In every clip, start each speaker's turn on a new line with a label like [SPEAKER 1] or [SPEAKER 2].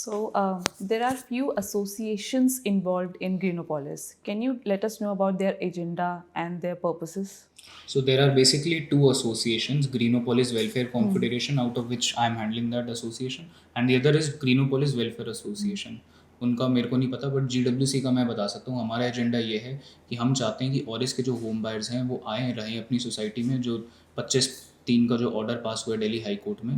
[SPEAKER 1] So there are few associations involved in Greenopolis. Can you let us know about their agenda and their purposes?
[SPEAKER 2] So there are basically two associations, Greenopolis Welfare Confederation, out of which I am handling that association, and the other is Greenopolis Welfare Association. उनका मेरे को नहीं पता, but GWC का मैं बता सकता हूँ. हमारा एजेंडा ये है कि हम चाहते हैं कि और इसके जो होम बायर्स हैं वो आए रहें अपनी सोसाइटी में. जो 25/3 का जो ऑर्डर पास हुआ है दिल्ली हाई कोर्ट में,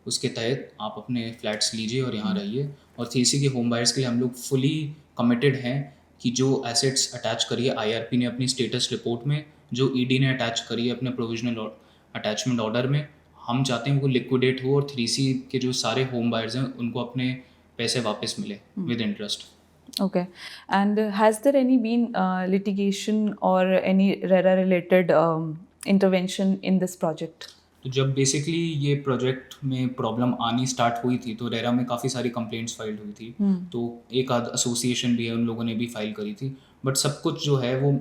[SPEAKER 2] उसके तहत आप अपने फ्लैट्स लीजिए और यहाँ रहिए. और 3C के होम बायर्स के लिए हम लोग फुली कमिटेड हैं कि जो एसेट्स अटैच करी है IRP ने अपनी स्टेटस रिपोर्ट में, जो ED ने अटैच करी है अपने प्रोविजनल अटैचमेंट ऑर्डर में, हम चाहते हैं वो लिक्विडेट हो और 3C के जो सारे होम बायर्स हैं उनको अपने पैसे वापस मिले with interest.
[SPEAKER 1] Okay. And has there any been litigation or any RERA related intervention in this project?
[SPEAKER 2] तो जब बेसिकली ये प्रोजेक्ट में प्रॉब्लम आनी स्टार्ट हुई थी तो रेरा में काफ़ी सारी कंप्लेंट्स फाइल हुई थी. तो एक आध एसोसिएशन भी है, उन लोगों ने भी फाइल करी थी. बट सब कुछ जो है वो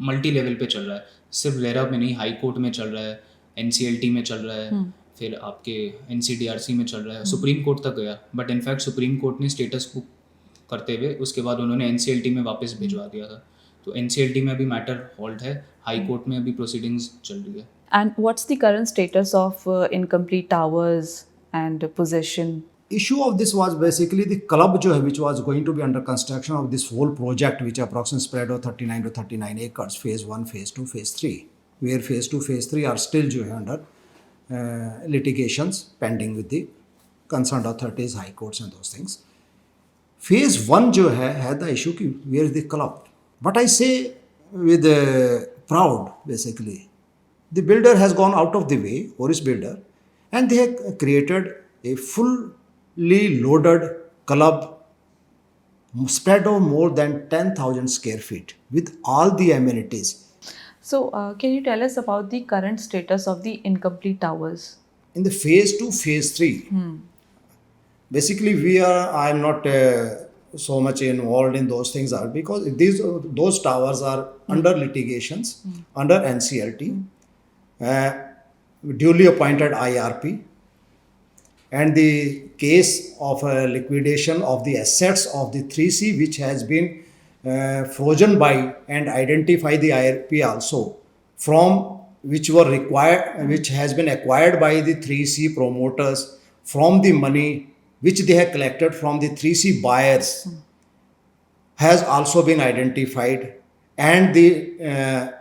[SPEAKER 2] मल्टी लेवल पे चल रहा है. सिर्फ रेरा में नहीं, हाई कोर्ट में चल रहा है, NCLT में चल रहा है, फिर आपके NCDRC में चल रहा है, सुप्रीम कोर्ट तक गया. बट इनफैक्ट सुप्रीम कोर्ट ने स्टेटस को करते हुए उसके बाद उन्होंने NCLT में वापस भिजवा दिया था. तो NCLT में अभी मैटर होल्ड है, हाई कोर्ट में अभी प्रोसीडिंग्स चल रही है.
[SPEAKER 1] And what's the current status of incomplete towers and possession?
[SPEAKER 3] Issue of this was basically the club जो है which was going to be under construction of this whole project, which approximately spread of 39 to 39 acres, phase 1, phase 2, phase 3, where phase 2, phase 3 are still जो है under litigations pending with the concerned authorities, high courts and those things. Phase 1 जो है had the issue कि where is the club, but I say with proud basically the builder has gone out of the way, Horis Builder, and they have created a fully loaded club spread over more than 10,000 square feet with all the amenities.
[SPEAKER 1] So can you tell us about the current status of the incomplete towers?
[SPEAKER 3] In the phase 2, phase 3, basically I am not so much involved in those things are because those towers are under litigations, under NCLT. Duly appointed IRP, and the case of liquidation of the assets of the 3C which has been frozen by and identify the IRP also from which were required, which has been acquired by the 3C promoters from the money which they have collected from the 3C buyers has also been identified. And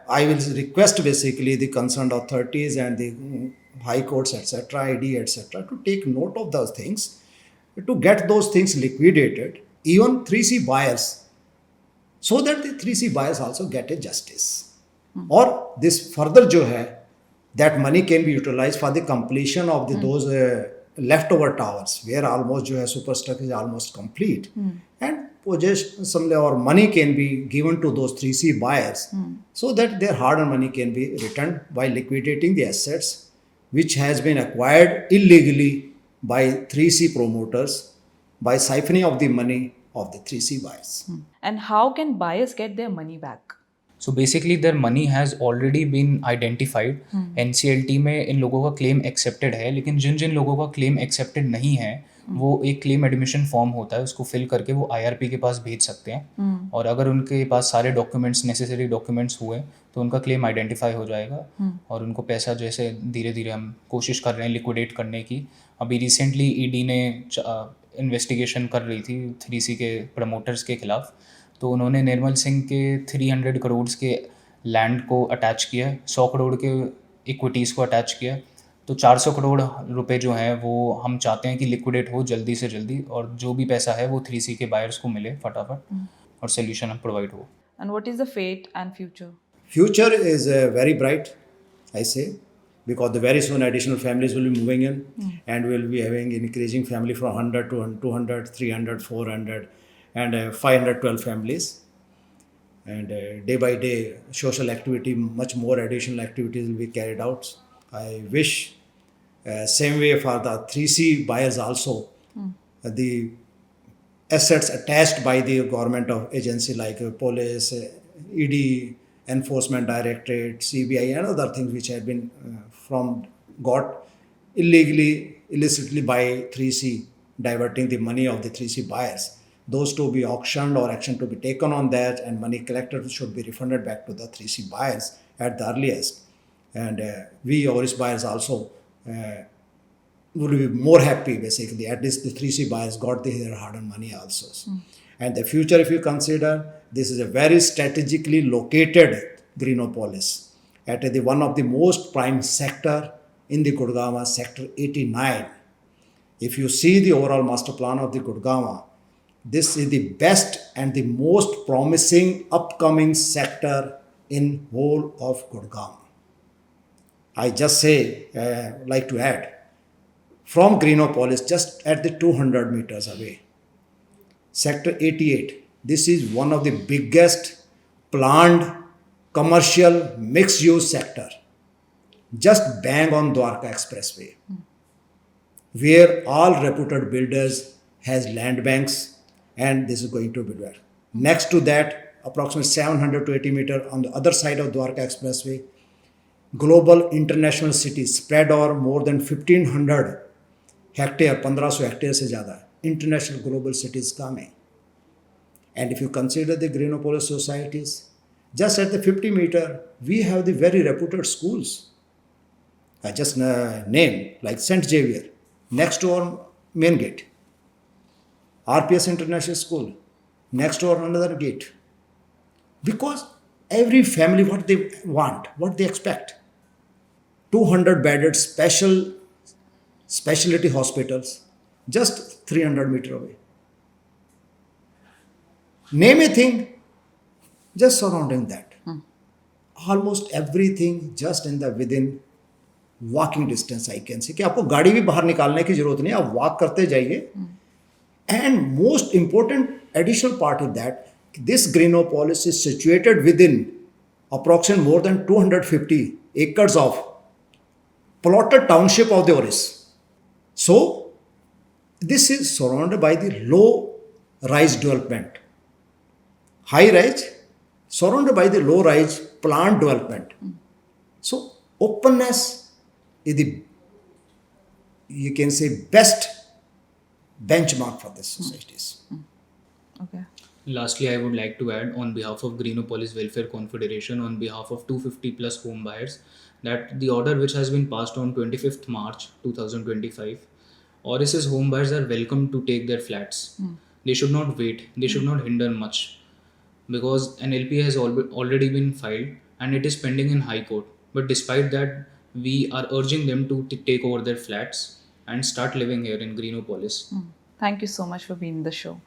[SPEAKER 3] I will request basically the concerned authorities and the high courts, etc., ID, etc., to take note of those things, to get those things liquidated, even 3C buyers, so that the 3C buyers also get a justice. Or this further jo hai, that money can be utilized for the completion of those leftover towers, where almost jo hai superstructure is almost complete. And some or money can be given to those 3C buyers so that their hard-earned money can be returned by liquidating the assets which has been acquired illegally by 3C promoters by siphoning of the money of the 3C buyers.
[SPEAKER 1] And how can buyers get their money back?
[SPEAKER 2] So basically their money has already been identified. NCLT में इन लोगों का claim accepted है, लेकिन जिन जिन लोगों का claim accepted नहीं है वो एक क्लेम एडमिशन फॉर्म होता है, उसको फिल करके वो IRP के पास भेज सकते हैं. और अगर उनके पास सारे डॉक्यूमेंट्स, नेसेसरी डॉक्यूमेंट्स हुए तो उनका क्लेम आइडेंटिफाई हो जाएगा और उनको पैसा जैसे धीरे धीरे हम कोशिश कर रहे हैं लिक्विडेट करने की. अभी रिसेंटली ED ने इन्वेस्टिगेशन कर रही थी 3C के प्रमोटर्स के खिलाफ, तो उन्होंने निर्मल सिंह के 300 करोड़ के लैंड को अटैच किया, 100 करोड़ के इक्विटीज़ को अटैच किया. तो 400 करोड़ रुपए जो हैं वो हम चाहते हैं कि लिक्विडेट हो जल्दी से जल्दी, और जो भी पैसा है वो 3C के बायर्स को मिले फटाफट और सोल्यूशन हम प्रोवाइड हो.
[SPEAKER 1] And what is the fate and future?
[SPEAKER 3] Future is very bright, I say, because the very soon additional families will be moving in and we will be having increasing family from 100 to 200, 300, 400 and 512 families. And day by day, social activity, much more additional activities will be carried out. I wish same way for the 3C buyers also, the assets attached by the government of agency like police, ED, enforcement directorate, CBI and other things which have been got illicitly by 3C diverting the money of the 3C buyers. Those to be auctioned or action to be taken on that, and money collected should be refunded back to the 3C buyers at the earliest. And we overseas buyers also would be more happy basically. At least the 3C buyers got their hard-earned money also. And the future, if you consider, this is a very strategically located Greenopolis at the one of the most prime sector in the Gurgaon, sector 89. If you see the overall master plan of the Gurgaon, this is the best and the most promising upcoming sector in whole of Gurgaon. I just say, like to add, from Greenopolis, just at the 200 meters away, sector 88, this is one of the biggest planned commercial mixed-use sector, just bang on Dwarka Expressway, where all reputed builders has land banks, and this is going to be there. Next to that, approximately 700 to 80 meter on the other side of Dwarka Expressway, global international cities spread over more than 1500 hectare 1500 hectare से ज़्यादा international global cities काम है. And if you consider the Greenopolis societies, just at the 50 meter, we have the very reputed schools. I just name like St. Xavier, next to our main gate. RPS International School, next to our another gate. Because every family, what they want, what they expect. 200 bedded specialty hospitals, just 300 meter away. Name a thing, just surrounding that. Almost everything just in the within walking distance I can say कि आपको गाड़ी भी बाहर निकालने की जरूरत नहीं, आप walk करते जाइए. And most important additional part is that this Greenopolis is situated within approximately more than 250 acres of plotted township of the Oris. So this is surrounded by the low-rise development. High-rise surrounded by the low-rise plant development. So openness is the, you can say, best benchmark for these societies.
[SPEAKER 1] Okay.
[SPEAKER 2] Lastly, I would like to add on behalf of Greenopolis Welfare Confederation, on behalf of 250 plus home buyers, that the order which has been passed on 25th March 2025, Oris's home buyers are welcome to take their flats. They should not wait. They should not hinder much, because an LP has already been filed and it is pending in High Court. But despite that, we are urging them to take over their flats and start living here in Greenopolis.
[SPEAKER 1] Thank you so much for being in the show.